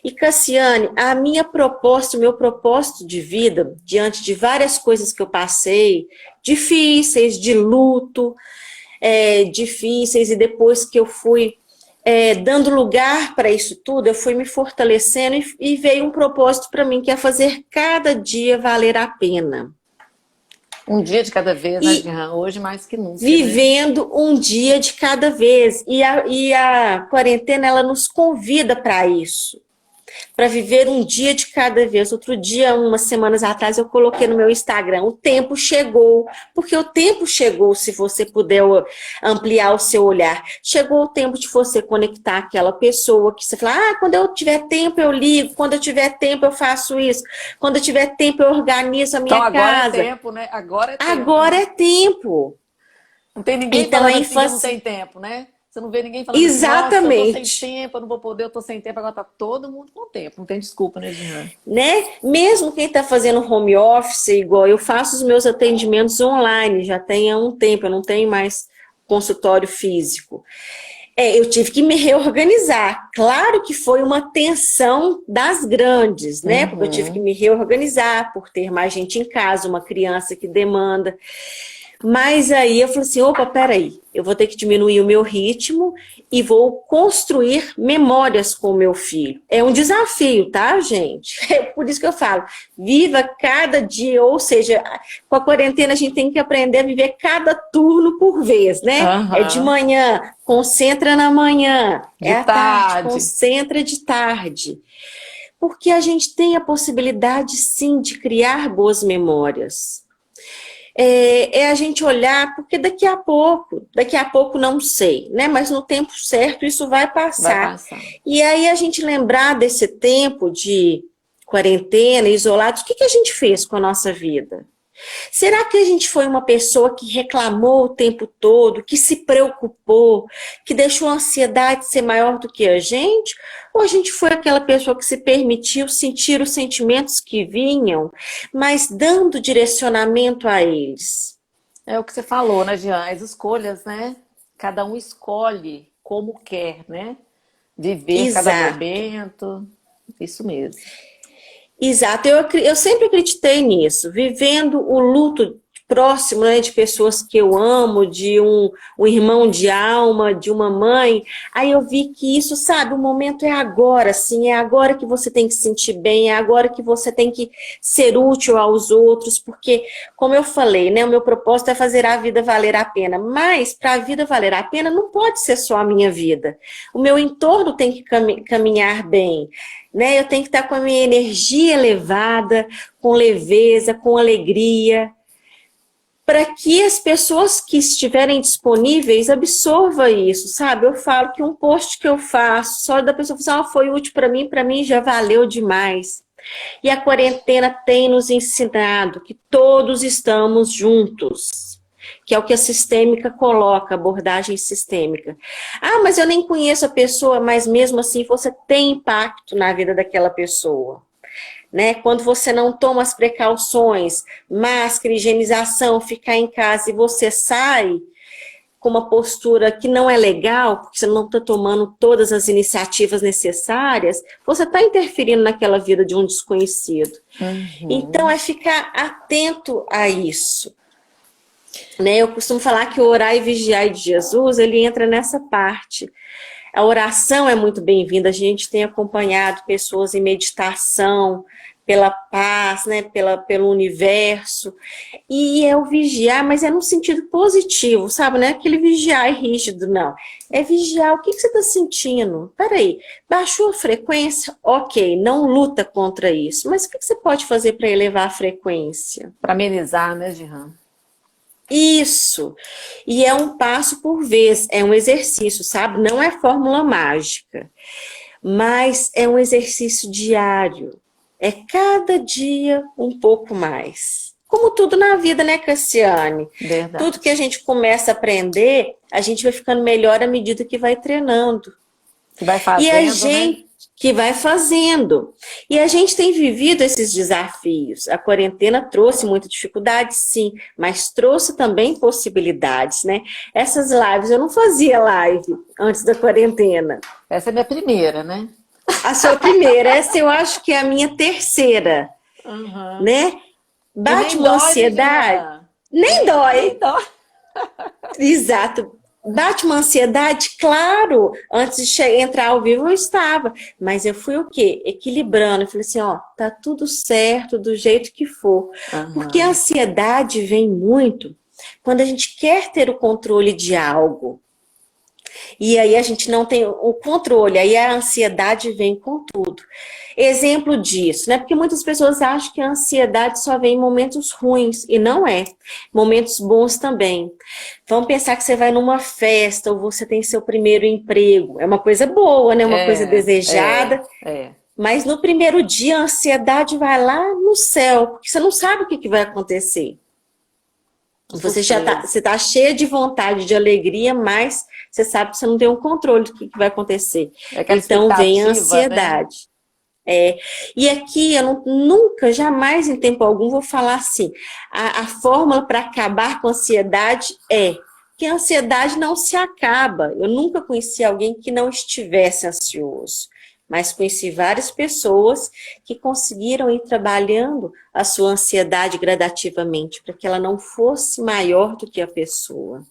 E, Cassiane, o meu propósito de vida, diante de várias coisas que eu passei, difíceis, de luto, difíceis, e depois que eu fui dando lugar para isso tudo, eu fui me fortalecendo e veio um propósito para mim, que é fazer cada dia valer a pena. Um dia de cada vez, né, Jean? Hoje mais que nunca. Vivendo um dia de cada vez. E a quarentena, ela nos convida para isso. Para viver um dia de cada vez. Outro dia, umas semanas atrás, eu coloquei no meu Instagram, o tempo chegou. Porque o tempo chegou, se você puder ampliar o seu olhar. Chegou o tempo de você conectar aquela pessoa que você fala, quando eu tiver tempo eu ligo, quando eu tiver tempo eu faço isso, quando eu tiver tempo eu organizo a minha casa. Então agora é tempo, né? Agora é tempo. Não tem ninguém falando assim que não tem tempo, né? Você não vê ninguém falando exatamente. Assim, eu tô sem tempo, eu não vou poder, eu tô sem tempo. Agora tá todo mundo com tempo, não tem desculpa, né, Jean? Né? Mesmo quem tá fazendo home office, igual eu faço os meus atendimentos online, já tem há um tempo, eu não tenho mais consultório físico. Eu tive que me reorganizar. Claro que foi uma tensão das grandes, né? Porque eu tive que me reorganizar por ter mais gente em casa, uma criança que demanda. Mas aí eu falei assim, opa, peraí, eu vou ter que diminuir o meu ritmo e vou construir memórias com o meu filho. É um desafio, tá, gente? É por isso que eu falo, viva cada dia, ou seja, com a quarentena a gente tem que aprender a viver cada turno por vez, né? É de manhã, concentra na manhã. À tarde, concentra de tarde. Porque a gente tem a possibilidade, sim, de criar boas memórias. A gente olhar, porque daqui a pouco não sei, né? Mas no tempo certo isso vai passar. E aí a gente lembrar desse tempo de quarentena, isolados, o que a gente fez com a nossa vida? Será que a gente foi uma pessoa que reclamou o tempo todo, que se preocupou, que deixou a ansiedade ser maior do que a gente? Ou a gente foi aquela pessoa que se permitiu sentir os sentimentos que vinham, mas dando direcionamento a eles? É o que você falou, né, Jean? As escolhas, né? Cada um escolhe como quer, né? Viver cada momento. Isso mesmo. Exato, eu sempre acreditei nisso, vivendo o luto próximo, né, de pessoas que eu amo, de um irmão de alma, de uma mãe. Aí eu vi que isso, sabe, o momento é agora, assim, é agora que você tem que se sentir bem, é agora que você tem que ser útil aos outros, porque, como eu falei, né, o meu propósito é fazer a vida valer a pena, mas para a vida valer a pena não pode ser só a minha vida. O meu entorno tem que caminhar bem, né? Eu tenho que estar com a minha energia elevada, com leveza, com alegria, para que as pessoas que estiverem disponíveis absorvam isso, sabe? Eu falo que um post que eu faço, só da pessoa falar, foi útil para mim já valeu demais. E a quarentena tem nos ensinado que todos estamos juntos, que é o que a sistêmica coloca, abordagem sistêmica. Ah, mas eu nem conheço a pessoa, mas mesmo assim você tem impacto na vida daquela pessoa. Né? Quando você não toma as precauções, máscara, higienização, ficar em casa e você sai com uma postura que não é legal, porque você não está tomando todas as iniciativas necessárias, você está interferindo naquela vida de um desconhecido. Uhum. Então, é ficar atento a isso. Né? Eu costumo falar que o orar e vigiar de Jesus, ele entra nessa parte. A oração é muito bem-vinda, a gente tem acompanhado pessoas em meditação, pela paz, né, pelo universo, e é o vigiar, mas é no sentido positivo, sabe, não é aquele vigiar rígido, não, é vigiar, o que você está sentindo? Peraí, baixou a frequência? Ok, não luta contra isso, mas o que você pode fazer para elevar a frequência? Para amenizar, né, Gihan? Isso, e é um passo por vez, é um exercício, sabe, não é fórmula mágica, mas é um exercício diário. É cada dia um pouco mais. Como tudo na vida, né, Cassiane? Verdade. Tudo que a gente começa a aprender, a gente vai ficando melhor à medida que vai treinando. Que vai fazendo, e a gente né? que vai fazendo. E a gente tem vivido esses desafios. A quarentena trouxe muita dificuldade, sim, mas trouxe também possibilidades, né? Essas lives, eu não fazia live antes da quarentena. Essa é a minha primeira, né? A sua primeira, essa eu acho que é a minha terceira, né? Bate uma ansiedade, nem dói. Nem dói. Exato. Bate uma ansiedade, claro. Antes de entrar ao vivo eu estava, mas eu fui o quê? Equilibrando. Eu falei assim, ó, tá tudo certo do jeito que for. Porque a ansiedade vem muito quando a gente quer ter o controle de algo. E aí a gente não tem o controle, aí a ansiedade vem com tudo. Exemplo disso, né? Porque muitas pessoas acham que a ansiedade só vem em momentos ruins, e não é. Momentos bons também. Vamos pensar que você vai numa festa, ou você tem seu primeiro emprego. É uma coisa boa, né? Uma coisa desejada. Mas no primeiro dia a ansiedade vai lá no céu, porque você não sabe o que vai acontecer. Você já tá cheia de vontade, de alegria, mas você sabe que você não tem um controle do que vai acontecer. Então vem a ansiedade. Né? E aqui eu nunca, jamais em tempo algum vou falar assim, a fórmula para acabar com a ansiedade é que a ansiedade não se acaba. Eu nunca conheci alguém que não estivesse ansioso. Mas conheci várias pessoas que conseguiram ir trabalhando a sua ansiedade gradativamente, para que ela não fosse maior do que a pessoa.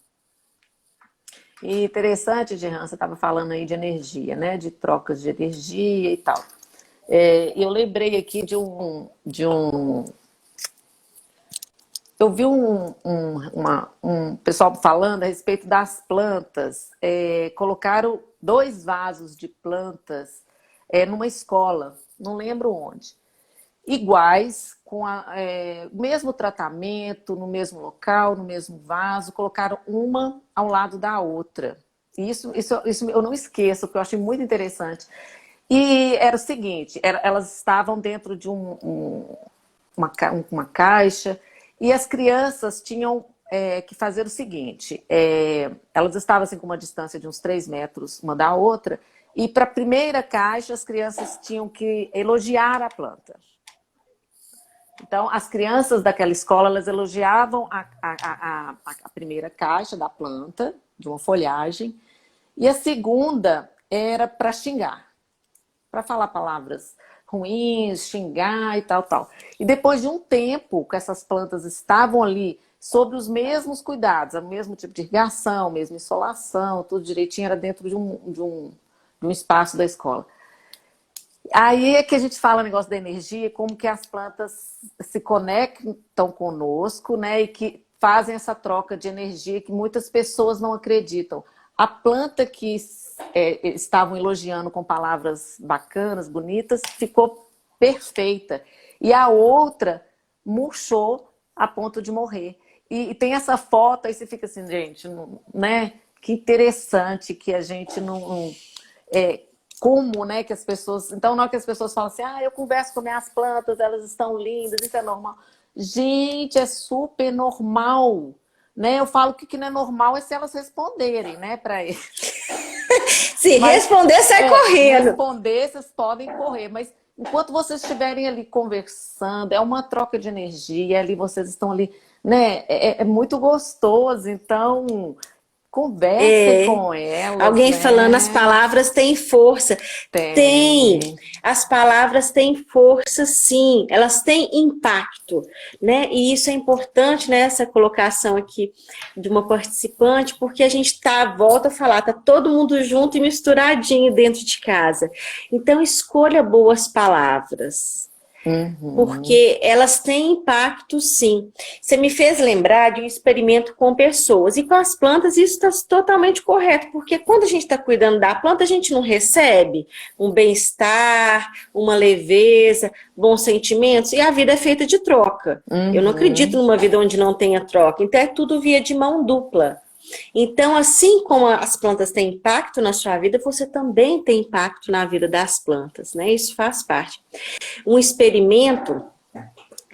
E interessante, Jehan, você estava falando aí de energia, né? De trocas de energia e tal. Eu lembrei aqui de um eu vi um pessoal falando a respeito das plantas. Colocaram 2 vasos de plantas numa escola, não lembro onde. Iguais, com o mesmo tratamento, no mesmo local, no mesmo vaso, colocaram uma ao lado da outra. Isso eu não esqueço, porque eu achei muito interessante. E era o seguinte, elas estavam dentro de uma caixa, e as crianças tinham que fazer o seguinte, elas estavam assim, com uma distância de uns 3 metros uma da outra, e para a primeira caixa as crianças tinham que elogiar a planta. Então, as crianças daquela escola, elas elogiavam a primeira caixa da planta, de uma folhagem, e a segunda era para xingar, para falar palavras ruins, xingar e tal, tal. E depois de um tempo que essas plantas estavam ali sobre os mesmos cuidados, o mesmo tipo de irrigação, mesma insolação, tudo direitinho, era dentro de um espaço da escola. Aí é que a gente fala o negócio da energia, como que as plantas se conectam conosco, né? E que fazem essa troca de energia que muitas pessoas não acreditam. A planta que estavam elogiando com palavras bacanas, bonitas, ficou perfeita. E a outra murchou a ponto de morrer. E tem essa foto, aí você fica assim, gente, né? Que interessante que a gente não... como, né, que as pessoas... Então, na hora que as pessoas falam assim, eu converso com minhas plantas, elas estão lindas, isso é normal. Gente, é super normal, né? Eu falo que o que não é normal é se elas responderem, né, para eles. Se responder, sai correndo. Se responder, vocês podem correr, mas enquanto vocês estiverem ali conversando, é uma troca de energia, ali vocês estão ali, né? É muito gostoso, então... Conversem com elas. Alguém né? falando, as palavras têm força. Tem. As palavras têm força, sim. Elas têm impacto, né? E isso é importante, né? Essa colocação aqui de uma participante, porque a gente volta a falar, tá todo mundo junto e misturadinho dentro de casa. Então, escolha boas palavras. Porque elas têm impacto, sim. Você me fez lembrar de um experimento com pessoas. E com as plantas isso está totalmente correto. Porque quando a gente está cuidando da planta, a gente não recebe um bem-estar, uma leveza, bons sentimentos. E a vida é feita de troca. Eu não acredito numa vida onde não tenha troca. Então é tudo via de mão dupla. Então, assim como as plantas têm impacto na sua vida, você também tem impacto na vida das plantas, né? Isso faz parte. Um experimento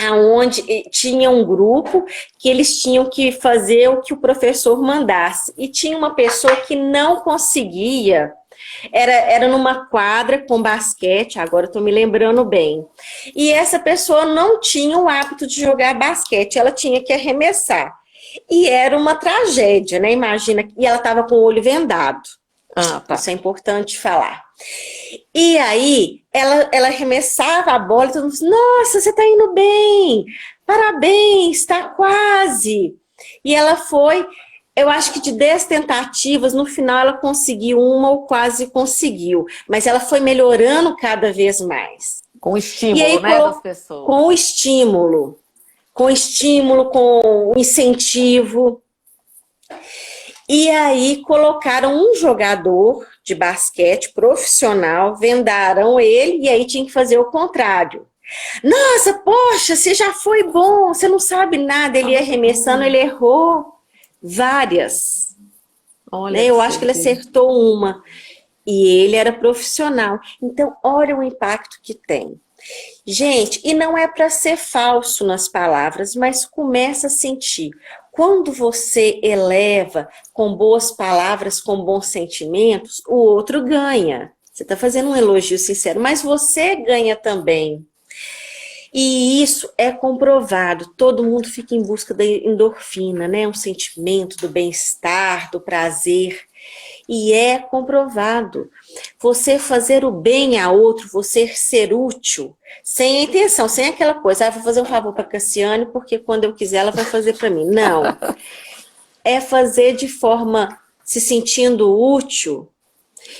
onde tinha um grupo que eles tinham que fazer o que o professor mandasse. E tinha uma pessoa que não conseguia, era numa quadra com basquete, agora eu estou me lembrando bem. E essa pessoa não tinha o hábito de jogar basquete, ela tinha que arremessar. E era uma tragédia, né? Imagina, e ela estava com o olho vendado. Tá. Isso é importante falar. E aí, ela arremessava a bola e todo mundo disse, nossa, você está indo bem, parabéns, está quase. E ela foi, eu acho que de 10 tentativas, no final ela conseguiu uma ou quase conseguiu. Mas ela foi melhorando cada vez mais. Com o estímulo, aí, né, das pessoas. Com o estímulo. Com o incentivo. E aí colocaram um jogador de basquete profissional, vendaram ele e aí tinha que fazer o contrário. Nossa, poxa, você já foi bom, você não sabe nada. Ele ia arremessando, ele errou várias. Olha, eu acho que ele acertou uma. E ele era profissional. Então, olha o impacto que tem. Gente, e não é para ser falso nas palavras, mas começa a sentir. Quando você eleva com boas palavras, com bons sentimentos, o outro ganha. Você está fazendo um elogio sincero, mas você ganha também. E isso é comprovado. Todo mundo fica em busca da endorfina, né? Um sentimento do bem-estar, do prazer. E é comprovado. Você fazer o bem a outro, você ser útil, sem a intenção, sem aquela coisa, vou fazer um favor para a Cassiane, porque quando eu quiser ela vai fazer para mim. Não. É fazer de forma, se sentindo útil.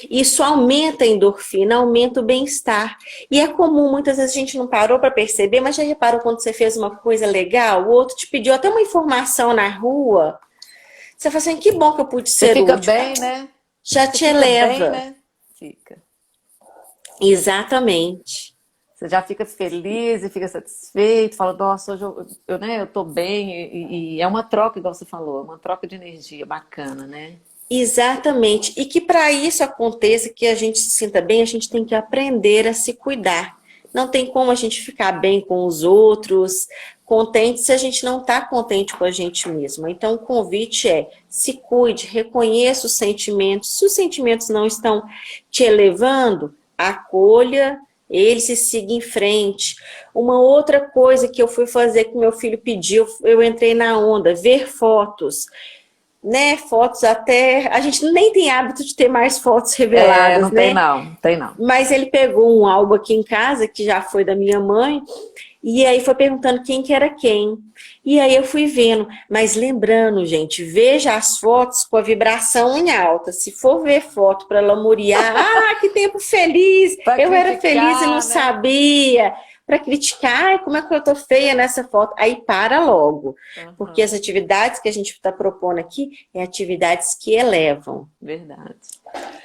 Isso aumenta a endorfina, aumenta o bem-estar. E é comum, muitas vezes a gente não parou para perceber, mas já reparou quando você fez uma coisa legal, o outro te pediu até uma informação na rua, você fala assim, que bom que eu pude ser útil. Você fica bem, né? Já te eleva. Bem, né? Fica. Exatamente. Você já fica feliz e fica satisfeito, fala, nossa, hoje eu tô bem, e é uma troca, igual você falou, uma troca de energia bacana, né? Exatamente. E que para isso aconteça, que a gente se sinta bem, a gente tem que aprender a se cuidar. Não tem como a gente ficar bem com os outros, contente se a gente não está contente com a gente mesma. Então o convite é, se cuide, reconheça os sentimentos. Se os sentimentos não estão te elevando, acolha eles e siga em frente. Uma outra coisa que eu fui fazer que meu filho pediu, eu entrei na onda, ver fotos. Né, fotos até... A gente nem tem hábito de ter mais fotos reveladas, não né? Tem não. Mas ele pegou um álbum aqui em casa, que já foi da minha mãe, E aí foi perguntando quem que era quem. E aí eu fui vendo. Mas lembrando, gente, veja as fotos com a vibração em alta. Se for ver foto para lamuriar, que tempo feliz! Para Eu era feliz e não criticar, né? sabia. Para criticar, ai, como é que eu tô feia nessa foto? Aí para logo. Porque Aham, as atividades que a gente está propondo aqui é atividades que elevam, verdade.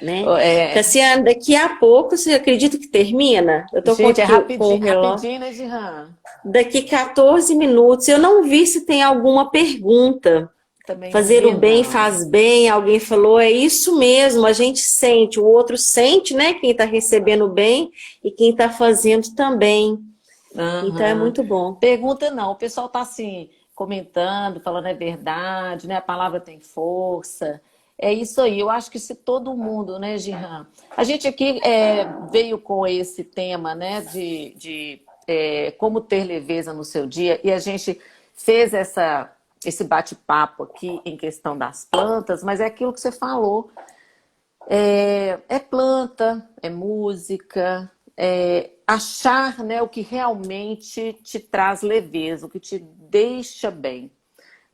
né? É, Cassiana, daqui a pouco, você acredita que termina? Eu tô gente, é com o rapidinho, relógio. rapidinho, né, Gihan? Daqui 14 minutos. Eu não vi se tem alguma pergunta. Também não Fazer o vi, bem não. faz bem, alguém falou, é isso mesmo, a gente sente, o outro sente, né? Quem está recebendo o bem e quem está fazendo também. Então é Aham. muito bom. Pergunta não, o pessoal tá assim, comentando, falando é verdade, né? A palavra tem força. É isso aí, eu acho que se todo mundo, né, Gihan? A gente aqui veio com esse tema, né, de como ter leveza no seu dia, e a gente fez esse bate-papo aqui em questão das plantas, mas é aquilo que você falou. É planta, é música, é achar, né, o que realmente te traz leveza, o que te deixa bem.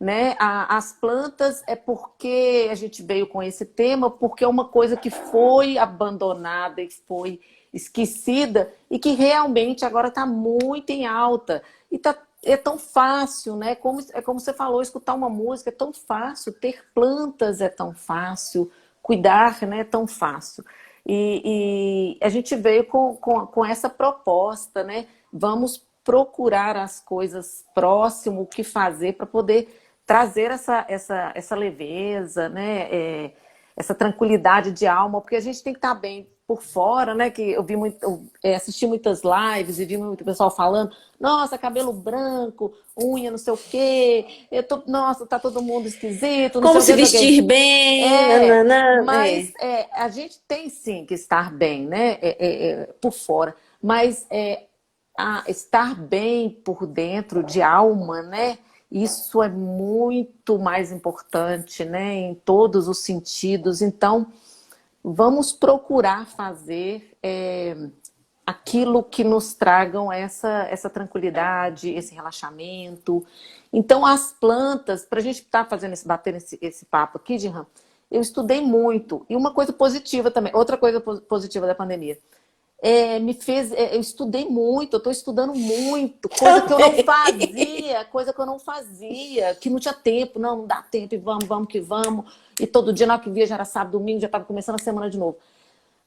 Né? As plantas é porque a gente veio com esse tema, porque é uma coisa que foi abandonada e foi esquecida e que realmente agora está muito em alta. E é tão fácil, né? É como você falou, escutar uma música é tão fácil, ter plantas é tão fácil, cuidar, né, é tão fácil. E a gente veio com essa proposta, né? Vamos procurar as coisas próximo, o que fazer para poder trazer essa leveza, né? Essa tranquilidade de alma, porque a gente tem que estar bem por fora, né? Que eu vi assisti muitas lives e vi muito pessoal falando, nossa, cabelo branco, unha, não sei o quê, nossa, tá todo mundo esquisito, não sei Como o se quê, não sei o quê. vestir bem, É, nananã, mas a gente tem sim que estar bem, né? Por fora, mas estar bem por dentro de alma, né? Isso é muito mais importante, né? Em todos os sentidos. Então, vamos procurar fazer aquilo que nos tragam essa tranquilidade, esse relaxamento. Então, as plantas, para a gente estar fazendo batendo esse papo aqui, Jehan, eu estudei muito. E uma coisa positiva também, outra coisa positiva da pandemia. Eu estudei muito, eu estou estudando muito, também. coisa que eu não fazia, que não tinha tempo, não dá tempo, e vamos que vamos. E todo dia, na hora que via, já era sábado, domingo, já estava começando a semana de novo.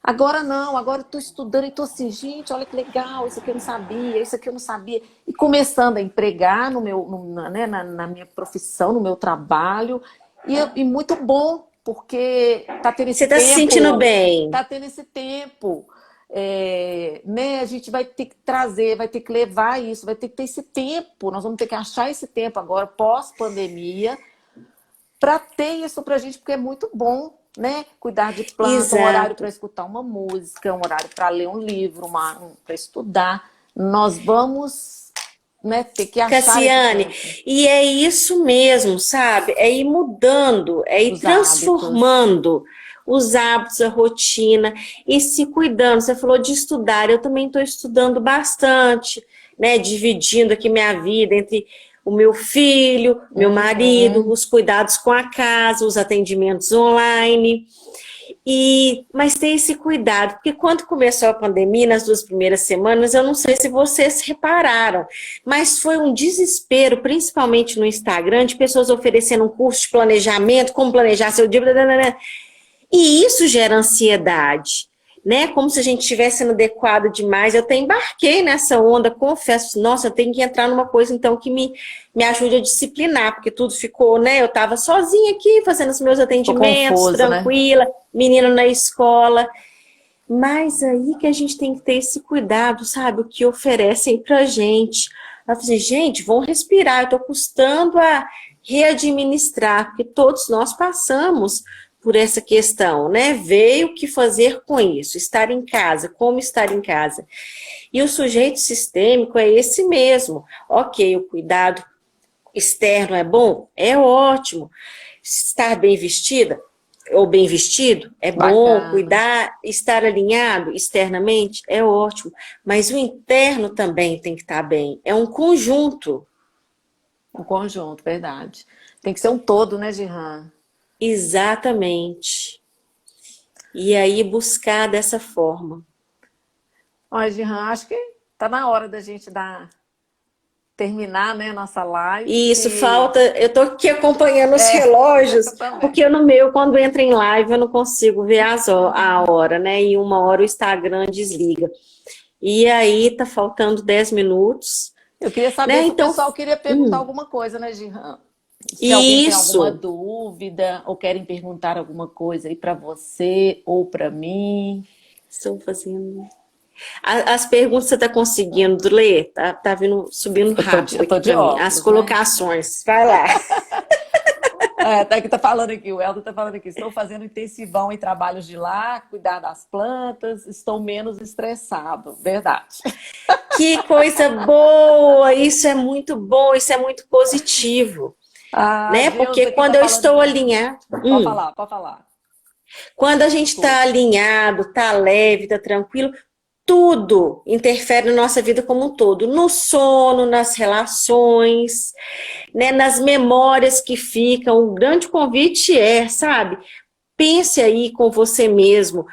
Agora não, agora eu estou estudando e estou assim, gente, olha que legal, isso aqui eu não sabia, isso aqui eu não sabia. E começando a empregar né, na minha profissão, no meu trabalho, e muito bom, porque está tendo Você esse está se sentindo tempo, bem? está tendo esse tempo. Né, a gente vai ter que trazer, vai ter que levar isso, vai ter que ter esse tempo, nós vamos ter que achar esse tempo agora, pós-pandemia, para ter isso para a gente, porque é muito bom, né? Cuidar de planta, um horário para Exato. escutar uma música, um horário para ler um livro, para estudar. Nós vamos, né, ter que achar esse Cassiane, tempo. e é isso mesmo, sabe? É ir mudando, é ir Os hábitos. transformando os hábitos, a rotina e se cuidando. Você falou de estudar, eu também estou estudando bastante, né? Dividindo aqui minha vida entre o meu filho, meu marido, Uhum. os cuidados com a casa, os atendimentos online. Mas tem esse cuidado, porque quando começou a pandemia, nas 2 primeiras semanas, eu não sei se vocês repararam, mas foi um desespero, principalmente no Instagram, de pessoas oferecendo um curso de planejamento, como planejar seu dia, blá, blá, blá. E isso gera ansiedade, né? Como se a gente estivesse sendo adequado demais. Eu até embarquei nessa onda, confesso, nossa, eu tenho que entrar numa coisa então que me ajude a disciplinar, porque tudo ficou, né? Eu estava sozinha aqui fazendo os meus Ficou atendimentos, confuso, né? tranquila, menino na escola. Mas aí que a gente tem que ter esse cuidado, sabe? O que oferecem pra gente. Eu falei, gente, vamos respirar, eu tô custando a readministrar, porque todos nós passamos por essa questão, né? Veio o que fazer com isso, estar em casa, como estar em casa. E o sujeito sistêmico é esse mesmo. Ok, o cuidado externo é bom? É ótimo. Estar bem vestida? ou bem vestido, é bom. Bacana. Cuidar, estar alinhado externamente, é ótimo. Mas o interno também tem que estar bem. É um conjunto. Um conjunto, verdade. Tem que ser um todo, né, Gihan? Exatamente. E aí buscar dessa forma. Olha, Gihan, acho que tá na hora da gente terminar, né, a nossa live, E isso que falta, eu tô aqui acompanhando os é, relógios, eu também. porque eu, no meu, quando entra em live, eu não consigo ver a hora, né? E uma hora o Instagram desliga. E aí tá faltando 10 minutos, Eu queria né? saber se o Então, pessoal queria perguntar hum, alguma coisa, né, Gihan? Se alguém tem alguma isso. dúvida ou querem perguntar alguma coisa aí para você ou para mim. Estou fazendo. As perguntas você está conseguindo ler? Tá vindo, subindo rápido Eu tô aqui de para mim. As óculos, né? colocações. Vai lá. É, tá que tá falando aqui, o Helder tá falando aqui. Estou fazendo intensivão em trabalhos de lar, cuidar das plantas, estou menos estressado. Verdade. Que coisa boa! Isso é muito bom, isso é muito positivo, A né? Porque Geusa aqui quando tá eu falando. estou alinhado, Pode falar, pode falar. quando a gente está Desculpa. alinhado, está leve, está tranquilo, tudo interfere na nossa vida como um todo, no sono, nas relações, né, nas memórias que ficam. O grande convite é, sabe? Pense aí com você mesmo.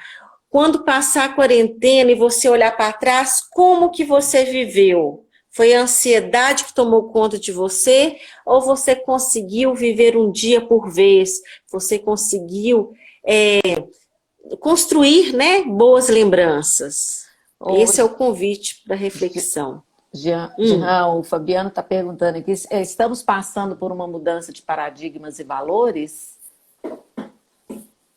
Quando passar a quarentena e você olhar para trás, como que você viveu? Foi a ansiedade que tomou conta de você? Ou você conseguiu viver um dia por vez? Você conseguiu construir, né, boas lembranças? Ô, Esse é o convite para reflexão. Jean, o Fabiano está perguntando aqui, estamos passando por uma mudança de paradigmas e valores?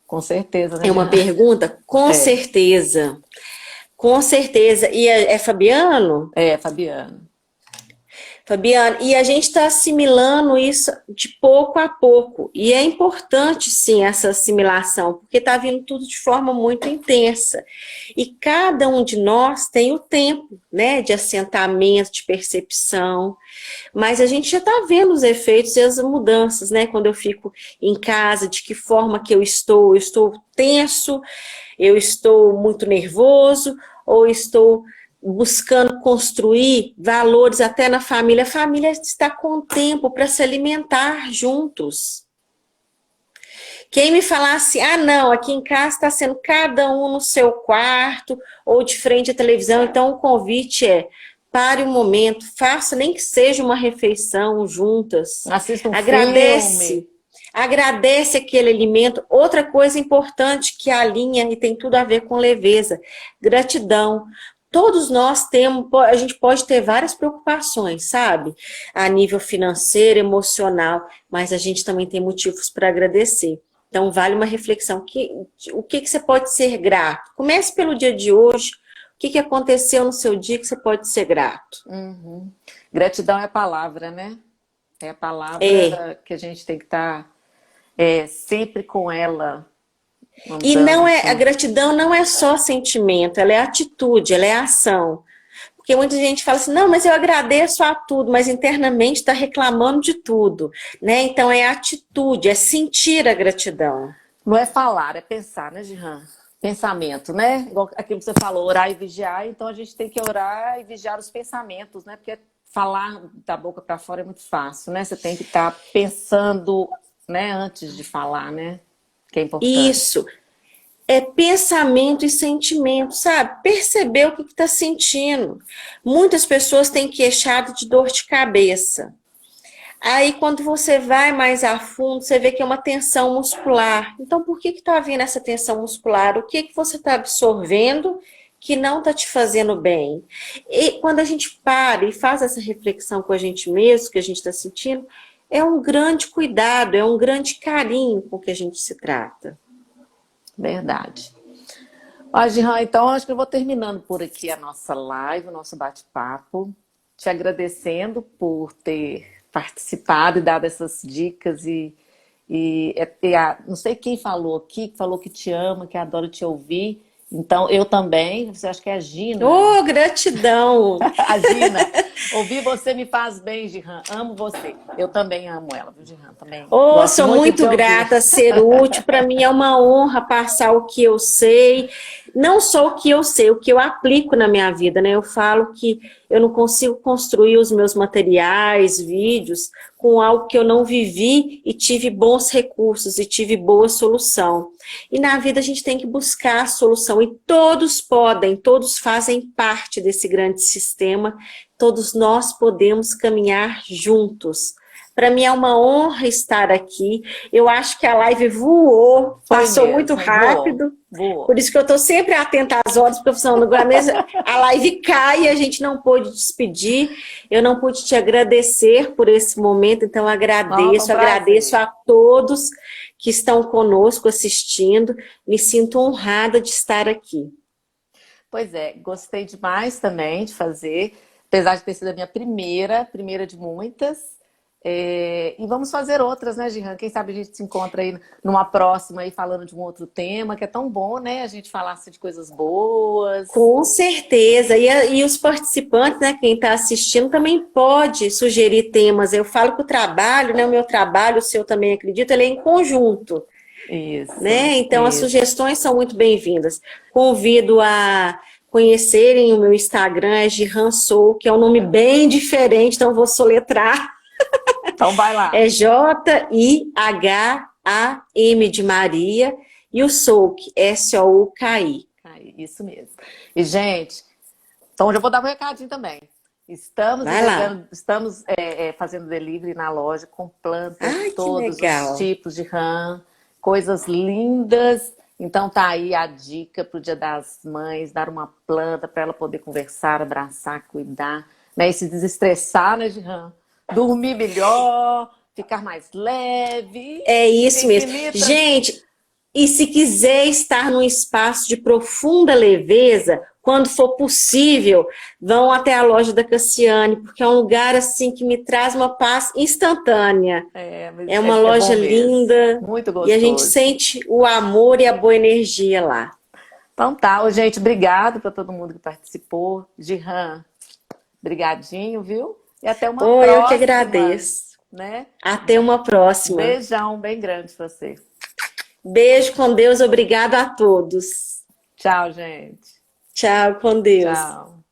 Com certeza, né, É uma Jean? pergunta? Com É, certeza. Com certeza. E é Fabiano? Fabiano. Fabiana, e a gente está assimilando isso de pouco a pouco. E é importante, sim, essa assimilação, porque está vindo tudo de forma muito intensa. E cada um de nós tem o tempo, né, de assentamento, de percepção. Mas a gente já está vendo os efeitos e as mudanças, né? Quando eu fico em casa, de que forma que eu estou tenso, eu estou muito nervoso, ou estou buscando construir valores até na família. A família está com tempo para se alimentar juntos. Quem me falasse, ah, não, aqui em casa está sendo cada um no seu quarto ou de frente à televisão, então o convite é: pare um momento, faça nem que seja uma refeição juntas. Assista um filme. Agradece. Agradece aquele alimento. Outra coisa importante que alinha e tem tudo a ver com leveza: gratidão. Todos nós temos, a gente pode ter várias preocupações, sabe? A nível financeiro, emocional, mas a gente também tem motivos para agradecer. Então, vale uma reflexão. O que você pode ser grato? Comece pelo dia de hoje. O que aconteceu no seu dia que você pode ser grato? Uhum. Gratidão é a palavra, né? É a É. palavra que a gente tem que estar sempre com ela, E andando não é, a assim. gratidão não é só sentimento, ela é atitude, ela é ação. Porque muita gente fala assim, não, mas eu agradeço a tudo, mas internamente está reclamando de tudo, né? Então é atitude, é sentir a gratidão. Não é falar, é pensar, né, Gihan? Pensamento, né? Igual aquilo que você falou, orar e vigiar, então a gente tem que orar e vigiar os pensamentos, né? Porque falar da boca para fora é muito fácil, né? Você tem que estar pensando, né, antes de falar, né? Que é importante. Isso, é pensamento e sentimento, sabe? Perceber o que está sentindo. Muitas pessoas têm queixado de dor de cabeça. Aí, quando você vai mais a fundo, você vê que é uma tensão muscular. Então, por que está vindo essa tensão muscular? O que você está absorvendo que não está te fazendo bem? E quando a gente para e faz essa reflexão com a gente mesmo, que a gente está sentindo, é um grande cuidado, é um grande carinho com que a gente se trata. Verdade. Ó, Gihan, então acho que eu vou terminando por aqui a nossa live, o nosso bate-papo. Te agradecendo por ter participado e dado essas dicas não sei quem falou aqui, que falou que te ama, que adora te ouvir. Então, eu também, você acha que é a Gina? Oh, gratidão! A Gina, ouvir você me faz bem, Gihan. Amo você. Eu também amo ela, viu, Gihan? Também Oh, gosto sou muito de muito ouvir. grata a ser útil. Para mim é uma honra passar o que eu sei. Não só o que eu sei, o que eu aplico na minha vida, né? Eu falo que eu não consigo construir os meus materiais, vídeos, com algo que eu não vivi e tive bons recursos e tive boa solução. E na vida a gente tem que buscar a solução. E todos podem, todos fazem parte desse grande sistema. Todos nós podemos caminhar juntos. Para mim é uma honra estar aqui. Eu acho que a live voou, Foi passou muito mesmo, voou, rápido. voou. Por isso que eu estou sempre atenta às horas, porque a live cai e a gente não pôde despedir. Eu não pude te agradecer por esse momento, então Não, foi um agradeço prazer. a todos que estão conosco assistindo. Me sinto honrada de estar aqui. Pois é, gostei demais também de fazer, apesar de ter sido a minha primeira de muitas. E vamos fazer outras, né, Gihan? Quem sabe a gente se encontra aí numa próxima aí falando de um outro tema, que é tão bom, né? A gente falasse de coisas boas. Com certeza. E os participantes, né, quem está assistindo, também pode sugerir temas. Eu falo que o trabalho, né, o meu trabalho, o seu também acredito, ele é em conjunto, Isso, né? Então as isso. sugestões são muito bem-vindas. Convido a conhecerem o meu Instagram, é Gihan Sou, que é um nome bem diferente, então eu vou soletrar. Então vai É lá. Jiham de Maria e o Souk, Souki. Aí, isso mesmo. E, gente, então já vou dar um recadinho também. Estamos Vai lá. entregando, fazendo delivery na loja com plantas de Ai, que todos os legal. tipos de rã, coisas lindas. Então tá aí a dica para o Dia das Mães, dar uma planta para ela poder conversar, abraçar, cuidar, né? E se desestressar, né, Gihan? Dormir melhor, ficar mais leve, É dica isso mesmo. infinita. Gente, e se quiser estar num espaço de profunda leveza, quando for possível, vão até a loja da Cassiane, porque é um lugar assim que me traz uma paz instantânea. Mas É uma é bom loja mesmo. linda Muito e a gente gostoso. sente o amor e a boa energia lá. Então tá, ô, gente, obrigado para todo mundo que participou. Gihan, brigadinho, viu? E até uma Oh, eu que próxima, agradeço. né? Até uma próxima. Beijão bem grande pra você. Beijo com Deus, obrigado a todos. Tchau, gente. Tchau, com Deus. Tchau.